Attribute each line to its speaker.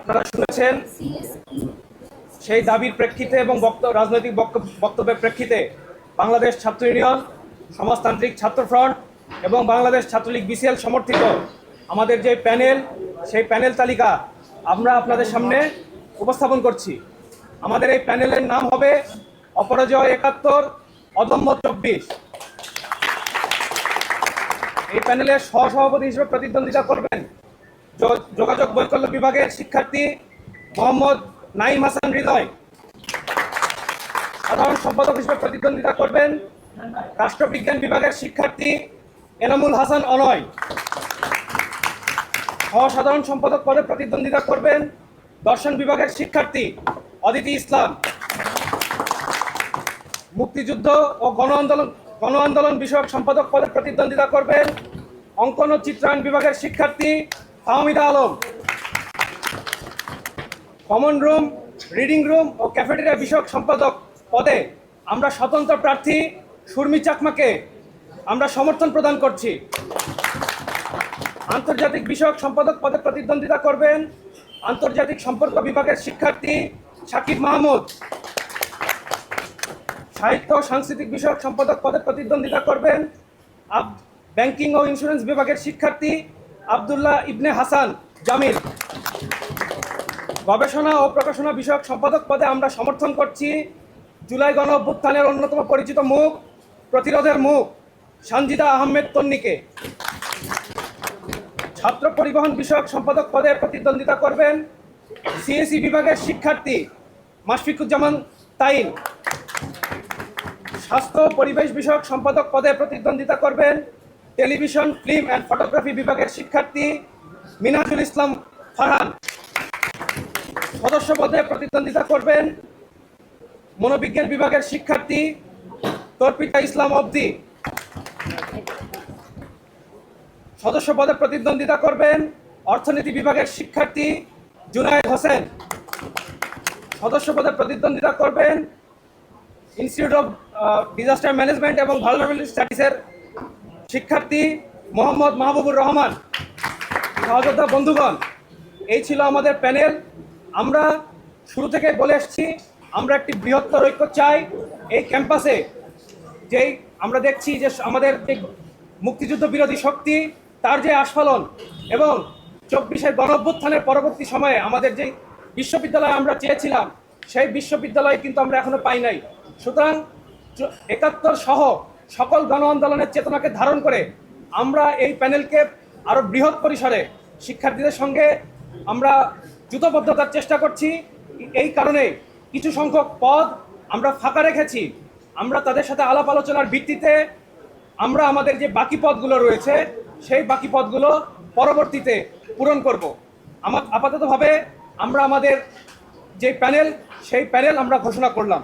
Speaker 1: আপনারা শুনেছেন, সেই দাবির প্রেক্ষিতে এবং রাজনৈতিক বক্তব্যের প্রেক্ষিতে বাংলাদেশ ছাত্র ইউনিয়ন, সমাজতান্ত্রিক ছাত্র ফ্রন্ট এবং বাংলাদেশ ছাত্রলীগ বিসিএল সমর্থিত আমাদের যে প্যানেল, সেই প্যানেল তালিকা আমরা আপনাদের সামনে উপস্থাপন করছি। আমাদের এই প্যানেলের নাম হবে অপরাজয় ৭১, অদম্য ২৪। এই প্যানেলের সহসভাপতি হিসেবে প্রতিদ্বন্দ্বিতা করবেন যোগাযোগ বৈকল্য বিভাগের শিক্ষার্থী মোহাম্মদ নাইম হাসান হৃদয়। সাধারণ সম্পাদক হিসেবে প্রতিদ্বন্দ্বিতা করবেন রাষ্ট্রবিজ্ঞান বিভাগের শিক্ষার্থী এনামুল হাসান অনয়। সহসাধারণ সম্পাদক পদে প্রতিদ্বন্দ্বিতা করবেন দর্শন বিভাগের শিক্ষার্থী অদিতি ইসলাম। মুক্তিযুদ্ধ ও গণ আন্দোলন বিষয়ক সম্পাদক পদে প্রতিদ্বন্দ্বিতা করবেন অঙ্কন ও চিত্রায়ন বিভাগের শিক্ষার্থী Fahmida Alam. Common room, reading room ও ক্যাফেটেরিয়া বিষয়ক সম্পাদক পদে আমরা স্বতন্ত্র প্রার্থী সুরমি চাকমাকে আমরা সমর্থন প্রদান করছি। আন্তর্জাতিক বিষয়ক সম্পাদক পদে প্রতিদ্বন্দ্বিতা করবেন আন্তর্জাতিক সম্পর্ক বিভাগের শিক্ষার্থী সাকিব মাহমুদ। সাহিত্য ও সাংস্কৃতিক বিষয়ক সম্পাদক পদে প্রতিদ্বন্দ্বিতা করবেন ব্যাংকিং ও ইন্স্যুরেন্স বিভাগের শিক্ষার্থী আবদুল্লাহ ইবনে হাসান জামিল। গবেষণা ও প্রকাশনা বিষয়ক সম্পাদক পদে আমরা সমর্থন করছি জুলাই গণ অভ্যুত্থানের অন্যতম পরিচিত মুখ, প্রতিরোধের মুখ সানজিদা আহমেদ তন্নিকে। ছাত্র পরিবহন বিষয়ক সম্পাদক পদে প্রতিদ্বন্দ্বিতা করবেন সিএসই বিভাগের শিক্ষার্থী মাশফিকুজ্জামান তাইন। স্বাস্থ্য পরিবেশ বিষয়ক সম্পাদক পদে প্রতিদ্বন্দ্বিতা করবেন টেলিভিশন, ফিল্ম অ্যান্ড ফটোগ্রাফি বিভাগের শিক্ষার্থী মিনহাজুল ইসলাম ফারহান। সদস্য পদে প্রতিদ্বন্দ্বিতা করবেন মনোবিজ্ঞান বিভাগের শিক্ষার্থী তর্পিতা ইসলাম অবদি। সদস্য পদে প্রতিদ্বন্দ্বিতা করবেন অর্থনীতি বিভাগের শিক্ষার্থী জুনায়েদ হোসেন। সদস্য পদে প্রতিদ্বন্দ্বিতা করবেন ইনস্টিটিউট অফ ডিজাস্টার ম্যানেজমেন্ট এবং ভালনারেবল স্টাডিজের শিক্ষার্থী মোহাম্মদ মাহবুবুর রহমান। সহযোদ্ধা বন্ধুগণ, এই ছিল আমাদের প্যানেল। আমরা শুরু থেকে বলে এসেছি, আমরা একটি বৃহত্তর ঐক্য চাই এই ক্যাম্পাসে। যেই আমরা দেখছি যে আমাদের যে মুক্তিযুদ্ধ বিরোধী শক্তি, তার যে আস্ফালন এবং ২৪-এর গণঅভ্যুত্থানের পরবর্তী সময়ে আমাদের যে বিশ্ববিদ্যালয় আমরা চেয়েছিলাম, সেই বিশ্ববিদ্যালয় কিন্তু আমরা এখনো পাই নাই। সুতরাং ৭১ সহ সকল গণ আন্দোলনের চেতনাকে ধারণ করে আমরা এই প্যানেলকে আরও বৃহৎ পরিসরে শিক্ষার্থীদের সঙ্গে আমরা জুতবদ্ধতার চেষ্টা করছি। এই কারণে কিছু সংখ্যক পদ আমরা ফাঁকা রেখেছি। আমরা তাদের সাথে আলাপ আলোচনার ভিত্তিতে আমরা আমাদের যে বাকি পদগুলো রয়েছে, সেই বাকি পদগুলো পরবর্তীতে পূরণ করব। আপাততভাবে আমরা আমাদের যে প্যানেল, সেই প্যানেল আমরা ঘোষণা করলাম।